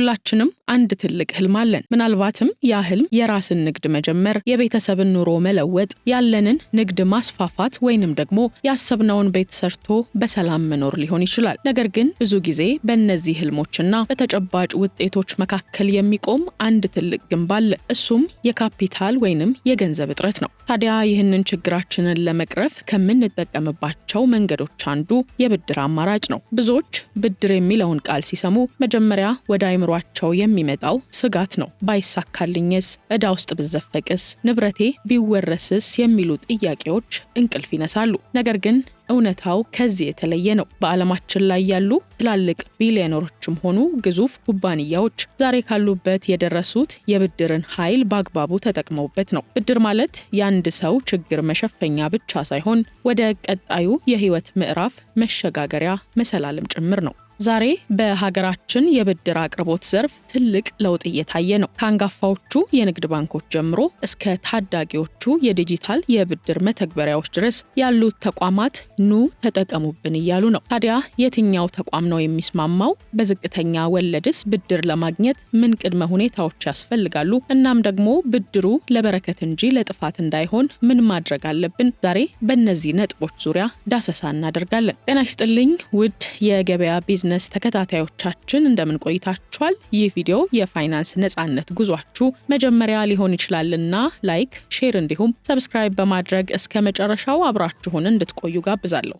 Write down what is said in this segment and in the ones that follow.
ሁላችንም አንድ ትልቅ ህልም አለን። ምናልባትም ያ ህልም የራስን ንግድ መጀመር፣ የቤተሰብን ኑሮ መለወጥ፣ ያለንን ንግድ ማስፋፋት ወይንም ደግሞ ያሰብነውን ቤት ሰርቶ በሰላም መኖር ሊሆን ይችላል። ነገር ግን ብዙ ጊዜ በእነዚህ ህልሞችና በተጨባጭ ውጤቶች መካከል የሚቆም አንድ ትልቅ ግንብ አለ። እሱም የካፒታል ወይንም የገንዘብ እጥረት ነው። ታዲያ ይህንን ችግራችንን ለመቅረፍ ከምንጠቀምባቸው መንገዶች አንዱ የብድር አማራጭ ነው። ብዙዎች ብድር የሚለውን ቃል ሲሰሙ መጀመሪያ ወደ አይምሯቸው የሚመጣው ስጋት ነው። ባይሳካልኝስ፣ ዕዳ ውስጥ ብዘፈቅስ፣ ንብረቴ ቢወረስስ የሚሉ ጥያቄዎች እንቅልፍ ይነሳሉ። ነገር ግን እውነታው ከዚህ የተለየ ነው። በዓለማችን ላይ ያሉ ትላልቅ ቢሊዮነሮችም ሆኑ ግዙፍ ኩባንያዎች ዛሬ ካሉበት የደረሱት የብድርን ኃይል በአግባቡ ተጠቅመውበት ነው። ብድር ማለት የአንድ ሰው ችግር መሸፈኛ ብቻ ሳይሆን ወደ ቀጣዩ የህይወት ምዕራፍ መሸጋገሪያ መሰላልም ጭምር ነው። ዛሬ በሀገራችን የብድር አቅርቦት ዘርፍ ትልቅ ለውጥ እየታየ ነው። ከአንጋፋዎቹ የንግድ ባንኮች ጀምሮ እስከ ታዳጊዎቹ የዲጂታል የብድር መተግበሪያዎች ድረስ ያሉት ተቋማት ኑ ተጠቀሙብን እያሉ ነው። ታዲያ የትኛው ተቋም ነው የሚስማማው? በዝቅተኛ ወለድስ ብድር ለማግኘት ምን ቅድመ ሁኔታዎች ያስፈልጋሉ? እናም ደግሞ ብድሩ ለበረከት እንጂ ለጥፋት እንዳይሆን ምን ማድረግ አለብን? ዛሬ በእነዚህ ነጥቦች ዙሪያ ዳሰሳ እናደርጋለን። ጤና ይስጥልኝ ውድ የገበያ ቢዝነስ ተከታታዮቻችን እንደምን ቆይታችኋል? ይህ ቪዲዮ የፋይናንስ ነጻነት ጉዟችሁ መጀመሪያ ሊሆን ይችላልና ላይክ፣ ሼር እንዲሁም ሰብስክራይብ በማድረግ እስከ መጨረሻው አብራችሁን እንድትቆዩ ጋብዛለሁ።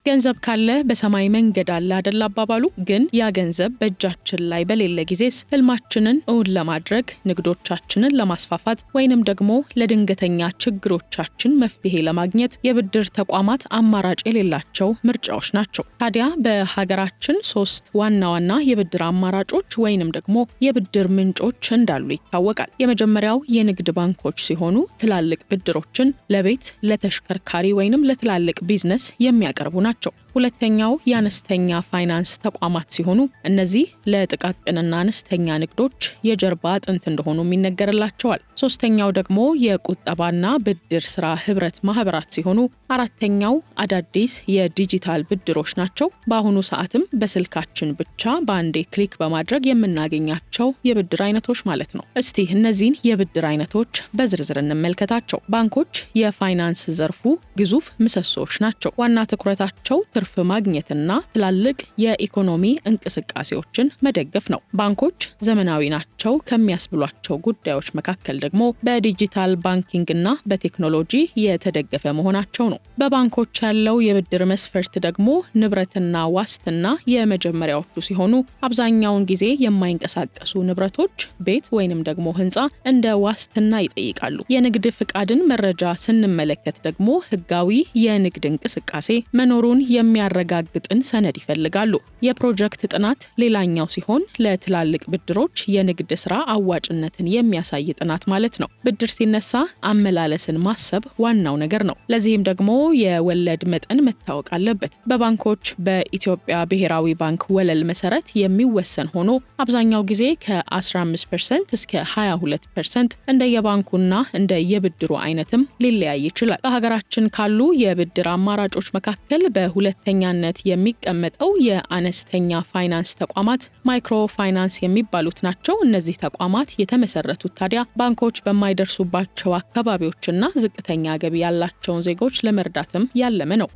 ገንዘብ ካለ በሰማይ መንገድ አለ አይደል አባባሉ። ግን ያ ገንዘብ በእጃችን ላይ በሌለ ጊዜስ ህልማችንን እውን ለማድረግ፣ ንግዶቻችንን ለማስፋፋት ወይንም ደግሞ ለድንገተኛ ችግሮቻችን መፍትሄ ለማግኘት የብድር ተቋማት አማራጭ የሌላቸው ምርጫዎች ናቸው። ታዲያ በሀገራችን 3 ዋና ዋና የብድር አማራጮች ወይንም ደግሞ የብድር ምንጮች እንዳሉ ይታወቃል። የመጀመሪያው የንግድ ባንኮች ሲሆኑ ትላልቅ ብድሮችን ለቤት፣ ለተሽከርካሪ ወይንም ለትላልቅ ቢዝነስ የሚያቀርቡ ናቸው። ሁለተኛው የአነስተኛ ፋይናንስ ተቋማት ሲሆኑ እነዚህ ለጥቃቅንና አነስተኛ ንግዶች የጀርባ አጥንት እንደሆኑ ይነገርላቸዋል። ሶስተኛው ደግሞ የቁጠባና ብድር ስራ ህብረት ማህበራት ሲሆኑ አራተኛው አዳዲስ የዲጂታል ብድሮች ናቸው። በአሁኑ ሰዓትም በስልካችን ብቻ በአንዴ ክሊክ በማድረግ የምናገኛቸው የብድር አይነቶች ማለት ነው። እስቲ እነዚህን የብድር አይነቶች በዝርዝር እንመልከታቸው። ባንኮች የፋይናንስ ዘርፉ ግዙፍ ምሰሶዎች ናቸው። ዋና ትኩረታቸው ትርፍ ማግኘትና ትላልቅ የኢኮኖሚ እንቅስቃሴዎችን መደገፍ ነው። ባንኮች ዘመናዊ ናቸው ከሚያስብሏቸው ጉዳዮች መካከል ደግሞ በዲጂታል ባንኪንግና በቴክኖሎጂ የተደገፈ መሆናቸው ነው። በባንኮች ያለው የብድር መስፈርት ደግሞ ንብረትና ዋስትና የመጀመሪያዎቹ ሲሆኑ አብዛኛውን ጊዜ የማይንቀሳቀሱ ንብረቶች፣ ቤት ወይንም ደግሞ ህንፃ እንደ ዋስትና ይጠይቃሉ። የንግድ ፍቃድን መረጃ ስንመለከት ደግሞ ህጋዊ የንግድ እንቅስቃሴ መኖሩን የሚያረጋግጥን ሰነድ ይፈልጋሉ። የፕሮጀክት ጥናት ሌላኛው ሲሆን ለትላልቅ ብድሮች የንግድ ስራ አዋጭነትን የሚያሳይ ጥናት ማለት ነው። ብድር ሲነሳ አመላለስን ማሰብ ዋናው ነገር ነው። ለዚህም ደግሞ የወለድ መጠን መታወቅ አለበት። በባንኮች በኢትዮጵያ ብሔራዊ ባንክ ወለል መሰረት የሚወሰን ሆኖ አብዛኛው ጊዜ ከ15% እስከ 22% እንደየባንኩና እንደየብድሩ አይነትም ሊለያይ ይችላል። በሀገራችን ካሉ የብድር አማራጮች መካከል በሁለተኛነት የሚቀመጠው የአነስተኛ ፋይናንስ ተቋማት ማይክሮ ፋይናንስ የሚባሉት ናቸው። እነዚህ ተቋማት የተመሰረቱት ታዲያ ባንኮች በማይደርሱባቸው አካባቢዎችና ዝቅተኛ ገቢ ያላቸውን ዜጎች ለመርዳትም ያለመ ነው።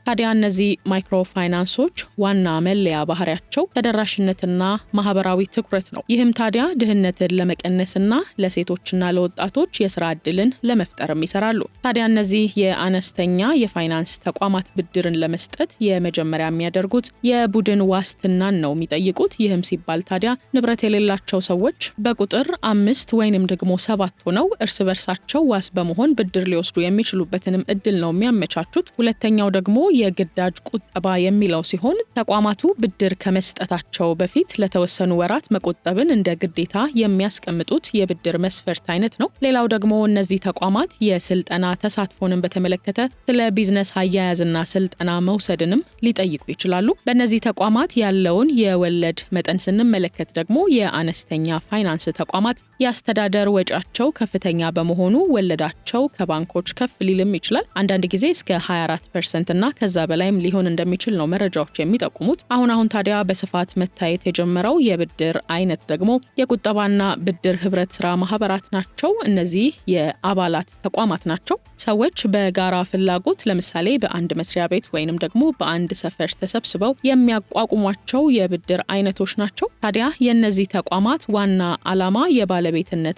ታዲያ እነዚህ ማይክሮ ፋይናንሶች ዋና መለያ ባህሪያቸው ተደራሽነትና ማህበራዊ ትኩረት ነው። ይህም ታዲያ ድህነትን ለመቀነስና ለሴቶችና ለወጣቶች የስራ ዕድልን ለመፍጠርም ይሰራሉ። ታዲያ እነዚህ የአነስተኛ የፋይናንስ ተቋማት ብድርን ለመስጠት የመጀመሪያ የሚያደርጉት የቡድን ዋስትናን ነው የሚጠይቁት። ይህም ሲባል ታዲያ ንብረት የሌላቸው ሰዎች በቁጥር 5 ወይንም ደግሞ 7 ሆነው እርስ በርሳቸው ዋስ በመሆን ብድር ሊወስዱ የሚችሉበትንም እድል ነው የሚያመቻቹት። ሁለተኛው ደግሞ የግዳጅ ቁጠባ የሚለው ሲሆን ተቋማቱ ብድር ከመስጠታቸው በፊት ለተወሰኑ ወራት መቆጠብን እንደ ግዴታ የሚያስቀምጡት የብድር መስፈርት አይነት ነው። ሌላው ደግሞ እነዚህ ተቋማት የስልጠና ተሳትፎንን በተመለከተ ስለ ቢዝነስ አያያዝና ስልጠና መውሰድንም ሊጠይቁ ይችላሉ። በእነዚህ ተቋማት ያለውን የወለድ መጠን ስንመለከት ደግሞ የአነስተኛ ፋይናንስ ተቋማት የአስተዳደር ወጫቸው ከፍተኛ በመሆኑ ወለዳቸው ከባንኮች ከፍ ሊልም ይችላል። አንዳንድ ጊዜ እስከ 24% እና ከዛ በላይም ሊሆን እንደሚችል ነው መረጃዎች የሚጠቁሙት። አሁን ታዲያ በስፋት መታየት የጀመረው የብድር አይነት ደግሞ የቁጠባና ብድር ህብረት ስራ ማህበራት ናቸው። እነዚህ የአባላት ተቋማት ናቸው። ሰዎች በጋራ ፍላጎት ለምሳሌ በአንድ መስሪያ ቤት ወይንም ደግሞ በአንድ ሰፈር ተሰብስበው የሚያቋቁሟቸው የብድር አይነቶች ናቸው። ታዲያ የእነዚህ ተቋማት ዋና ዓላማ የባለቤትነት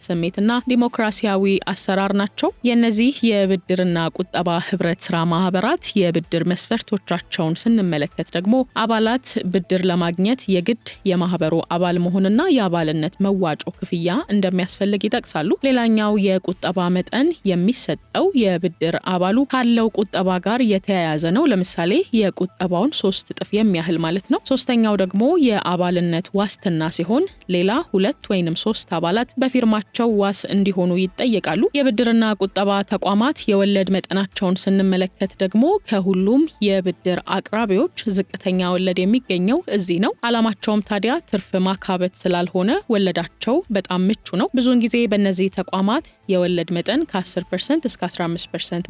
ስሜትና ዲሞክራሲያዊ አሰራር ናቸው። የእነዚህ የብድርና ቁጠባ ህብረት ስራ ማህበራት የብድር መስፈርቶቻቸውን ስንመለከት ደግሞ አባላት ብድር ለማግኘት የግድ የማህበሩ አባል መሆንና የአባልነት መዋጮ ክፍያ እንደሚያስፈልግ ይጠቅሳሉ። ሌላኛው የቁጠባ መጠን የሚሰጠው የብድር አባሉ ካለው ቁጠባ ጋር የተያያዘ ነው። ለምሳሌ የቁጠባውን 3 እጥፍ የሚያህል ማለት ነው። ሶስተኛው ደግሞ የአባልነት ዋስትና ሲሆን ሌላ 2 ወይንም 3 አባላት በፊርማቸው ዋስ እንዲሆኑ ይጠየቃሉ። የብድርና ቁጠባ ተቋማት የወለድ መጠናቸውን ስንመለከት ደግሞ ከሁሉም የብድር አቅራቢዎች ዝቅተኛ ወለድ የሚገኘው እዚህ ነው። ዓላማቸውም ታዲያ ትርፍ ማካበት ስላልሆነ ወለዳቸው በጣም ምቹ ነው። ብዙውን ጊዜ በእነዚህ ተቋማት የወለድ መጠን ከ10% እስከ 15%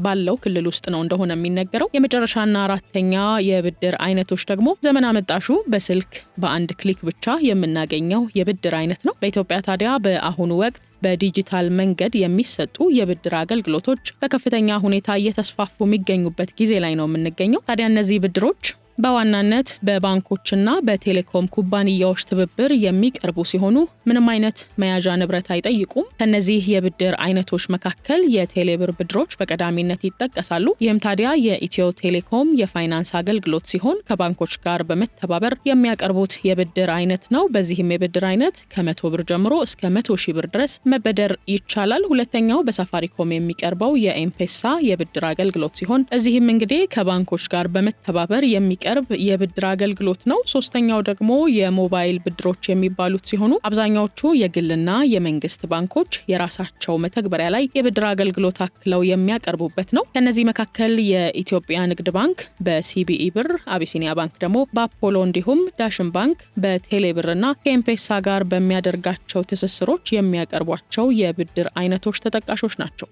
ባለው ክልል ውስጥ ነው እንደሆነ የሚነገረው። የመጨረሻና አራተኛ የብድር አይነቶች ደግሞ ዘመን አመጣሹ በስልክ በአንድ ክሊክ ብቻ የምናገኘው የብድር አይነት ነው። በኢትዮጵያ ታዲያ በአሁኑ ወቅት በዲጂታል መንገድ የሚሰጡ የብድር አገልግሎቶች በከፍተኛ ሁኔታ እየተስፋፉ የሚገኙበት ጊዜ ላይ ነው የምንገኘው። ታዲያ እነዚህ ብድሮች በዋናነት በባንኮችና በቴሌኮም ኩባንያዎች ትብብር የሚቀርቡ ሲሆኑ ምንም አይነት መያዣ ንብረት አይጠይቁም። ከነዚህ የብድር አይነቶች መካከል የቴሌብር ብድሮች በቀዳሚነት ይጠቀሳሉ። ይህም ታዲያ የኢትዮ ቴሌኮም የፋይናንስ አገልግሎት ሲሆን ከባንኮች ጋር በመተባበር የሚያቀርቡት የብድር አይነት ነው። በዚህም የብድር አይነት ከ100 ብር ጀምሮ እስከ 100,000 ብር ድረስ መበደር ይቻላል። ሁለተኛው በሳፋሪኮም የሚቀርበው የኤምፔሳ የብድር አገልግሎት ሲሆን እዚህም እንግዲህ ከባንኮች ጋር በመተባበር የሚቀርብ የብድር አገልግሎት ነው። ሶስተኛው ደግሞ የሞባይል ብድሮች የሚባሉት ሲሆኑ አብዛኛዎቹ የግልና የመንግስት ባንኮች የራሳቸው መተግበሪያ ላይ የብድር አገልግሎት አክለው የሚያቀርቡበት ነው። ከነዚህ መካከል የኢትዮጵያ ንግድ ባንክ በሲቢኢ ብር፣ አቢሲኒያ ባንክ ደግሞ በአፖሎ እንዲሁም ዳሽን ባንክ በቴሌብርና ከኤምፔሳ ጋር በሚያደርጋቸው ትስስሮች የሚያቀርቧቸው የብድር አይነቶች ተጠቃሾች ናቸው።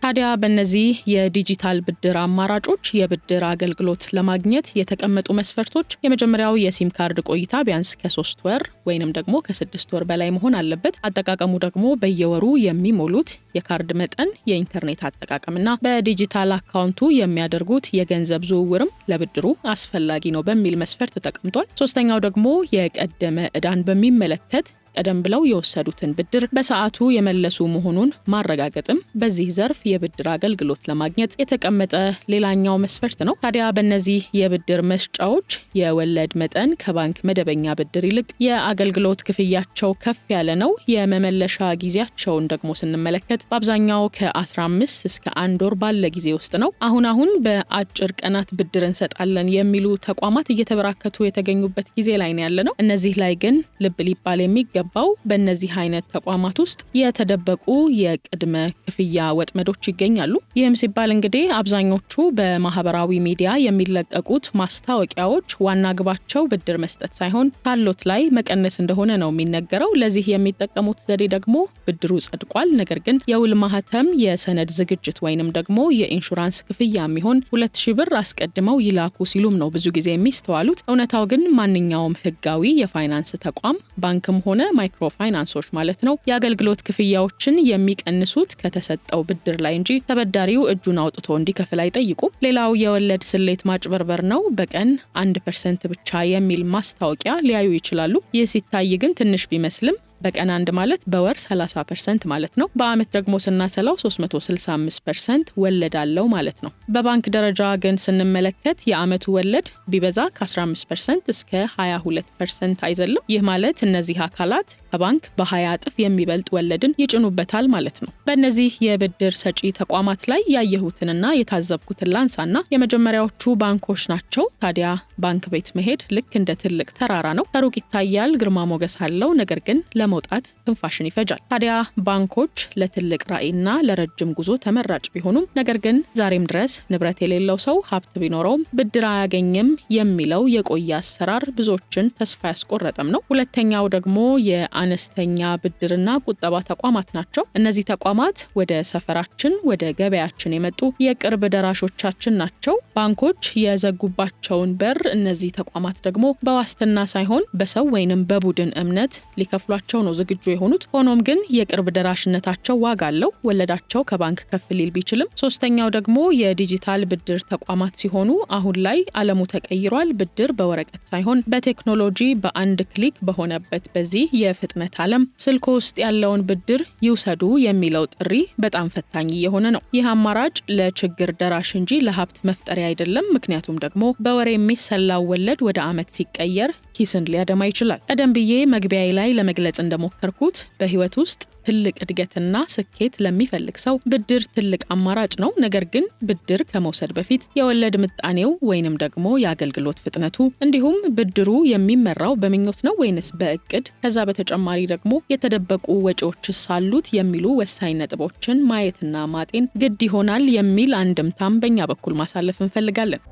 ታዲያ በእነዚህ የዲጂታል ብድር አማራጮች የብድር አገልግሎት ለማግኘት የተቀመጡ መስፈርቶች የመጀመሪያው የሲም ካርድ ቆይታ ቢያንስ ከ3 ወር ወይንም ደግሞ ከ6 ወር በላይ መሆን አለበት። አጠቃቀሙ ደግሞ በየወሩ የሚሞሉት የካርድ መጠን፣ የኢንተርኔት አጠቃቀምና በዲጂታል አካውንቱ የሚያደርጉት የገንዘብ ዝውውርም ለብድሩ አስፈላጊ ነው በሚል መስፈርት ተቀምጧል። ሶስተኛው ደግሞ የቀደመ ዕዳን በሚመለከት ቀደም ብለው የወሰዱትን ብድር በሰዓቱ የመለሱ መሆኑን ማረጋገጥም በዚህ ዘርፍ የብድር አገልግሎት ለማግኘት የተቀመጠ ሌላኛው መስፈርት ነው። ታዲያ በእነዚህ የብድር መስጫዎች የወለድ መጠን ከባንክ መደበኛ ብድር ይልቅ የአገልግሎት ክፍያቸው ከፍ ያለ ነው። የመመለሻ ጊዜያቸውን ደግሞ ስንመለከት በአብዛኛው ከ15 እስከ 1 ወር ባለ ጊዜ ውስጥ ነው። አሁን በአጭር ቀናት ብድር እንሰጣለን የሚሉ ተቋማት እየተበራከቱ የተገኙበት ጊዜ ላይ ነው ያለ ነው። እነዚህ ላይ ግን ልብ ሊባል የሚገባ በእነዚህ አይነት ተቋማት ውስጥ የተደበቁ የቅድመ ክፍያ ወጥመዶች ይገኛሉ። ይህም ሲባል እንግዲህ አብዛኞቹ በማህበራዊ ሚዲያ የሚለቀቁት ማስታወቂያዎች ዋና ግባቸው ብድር መስጠት ሳይሆን ካሎት ላይ መቀነስ እንደሆነ ነው የሚነገረው። ለዚህ የሚጠቀሙት ዘዴ ደግሞ ብድሩ ጸድቋል፣ ነገር ግን የውል ማህተም፣ የሰነድ ዝግጅት ወይንም ደግሞ የኢንሹራንስ ክፍያ የሚሆን 2,000 ብር አስቀድመው ይላኩ ሲሉም ነው ብዙ ጊዜ የሚስተዋሉት። እውነታው ግን ማንኛውም ህጋዊ የፋይናንስ ተቋም ባንክም ሆነ ማይክሮ ፋይናንሶች ማለት ነው የአገልግሎት ክፍያዎችን የሚቀንሱት ከተሰጠው ብድር ላይ እንጂ ተበዳሪው እጁን አውጥቶ እንዲከፍል አይጠይቁም። ሌላው የወለድ ስሌት ማጭበርበር ነው። በቀን 1% ብቻ የሚል ማስታወቂያ ሊያዩ ይችላሉ። ይህ ሲታይ ግን ትንሽ ቢመስልም በቀን 1 ማለት በወር 30% ማለት ነው። በአመት ደግሞ ስናሰላው 365% ወለድ አለው ማለት ነው። በባንክ ደረጃ ግን ስንመለከት የአመቱ ወለድ ቢበዛ ከ15% እስከ 22% አይዘልም። ይህ ማለት እነዚህ አካላት ለመግዛት ከባንክ በ20 እጥፍ የሚበልጥ ወለድን ይጭኑበታል ማለት ነው። በእነዚህ የብድር ሰጪ ተቋማት ላይ ያየሁትንና የታዘብኩትን ላንሳና የመጀመሪያዎቹ ባንኮች ናቸው። ታዲያ ባንክ ቤት መሄድ ልክ እንደ ትልቅ ተራራ ነው። ከሩቅ ይታያል፣ ግርማ ሞገስ አለው፣ ነገር ግን ለመውጣት ትንፋሽን ይፈጃል። ታዲያ ባንኮች ለትልቅ ራዕይና ለረጅም ጉዞ ተመራጭ ቢሆኑም ነገር ግን ዛሬም ድረስ ንብረት የሌለው ሰው ሀብት ቢኖረውም ብድር አያገኝም የሚለው የቆየ አሰራር ብዙዎችን ተስፋ ያስቆረጠም ነው። ሁለተኛው ደግሞ የአነስተኛ ብድርና ቁጠባ ተቋማት ናቸው። እነዚህ ተቋማት ወደ ሰፈራችን ወደ ገበያችን የመጡ የቅርብ ደራሾቻችን ናቸው። ባንኮች የዘጉባቸውን በር እነዚህ ተቋማት ደግሞ በዋስትና ሳይሆን በሰው ወይንም በቡድን እምነት ሊከፍሏቸው ነው ዝግጁ የሆኑት። ሆኖም ግን የቅርብ ደራሽነታቸው ዋጋ አለው። ወለዳቸው ከባንክ ከፍ ሊል ቢችልም። ሶስተኛው ደግሞ የዲጂታል ብድር ተቋማት ሲሆኑ አሁን ላይ ዓለሙ ተቀይሯል። ብድር በወረቀት ሳይሆን በቴክኖሎጂ በአንድ ክሊክ በሆነበት በዚህ የፍጥነት ዓለም ስልኮ ውስጥ ያለውን ብድር ይውሰዱ የሚለው ጥሪ በጣም ፈታኝ የሆነ ነው። ይህ አማራጭ ለችግር ደራሽ እንጂ ለሀብት መፍጠሪያ አይደለም። ምክንያቱም ደግሞ በወሬ የሚሰላው ወለድ ወደ ዓመት ሲቀየር ኪስን ሊያደማ ይችላል። ቀደም ብዬ መግቢያዬ ላይ ለመግለጽ እንደሞከርኩት በህይወት ውስጥ ትልቅ እድገትና ስኬት ለሚፈልግ ሰው ብድር ትልቅ አማራጭ ነው። ነገር ግን ብድር ከመውሰድ በፊት የወለድ ምጣኔው ወይንም ደግሞ የአገልግሎት ፍጥነቱ እንዲሁም ብድሩ የሚመራው በምኞት ነው ወይንስ በእቅድ፣ ከዛ በተጨማሪ ደግሞ የተደበቁ ወጪዎችስ አሉት የሚሉ ወሳኝ ነጥቦችን ማየትና ማጤን ግድ ይሆናል የሚል አንድምታም በእኛ በኩል ማሳለፍ እንፈልጋለን።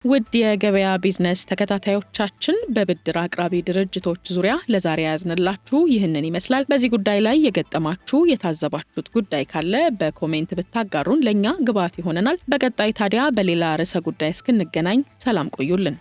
ውድ የገበያ ቢዝነስ ተከታታዮቻችን በብድር አቅራቢ ድርጅቶች ዙሪያ ለዛሬ ያዝንላችሁ ይህንን ይመስላል። በዚህ ጉዳይ ላይ የገጠማችሁ የታዘባችሁት ጉዳይ ካለ በኮሜንት ብታጋሩን ለኛ ግብዓት ይሆነናል። በቀጣይ ታዲያ በሌላ ርዕሰ ጉዳይ እስክንገናኝ ሰላም ቆዩልን።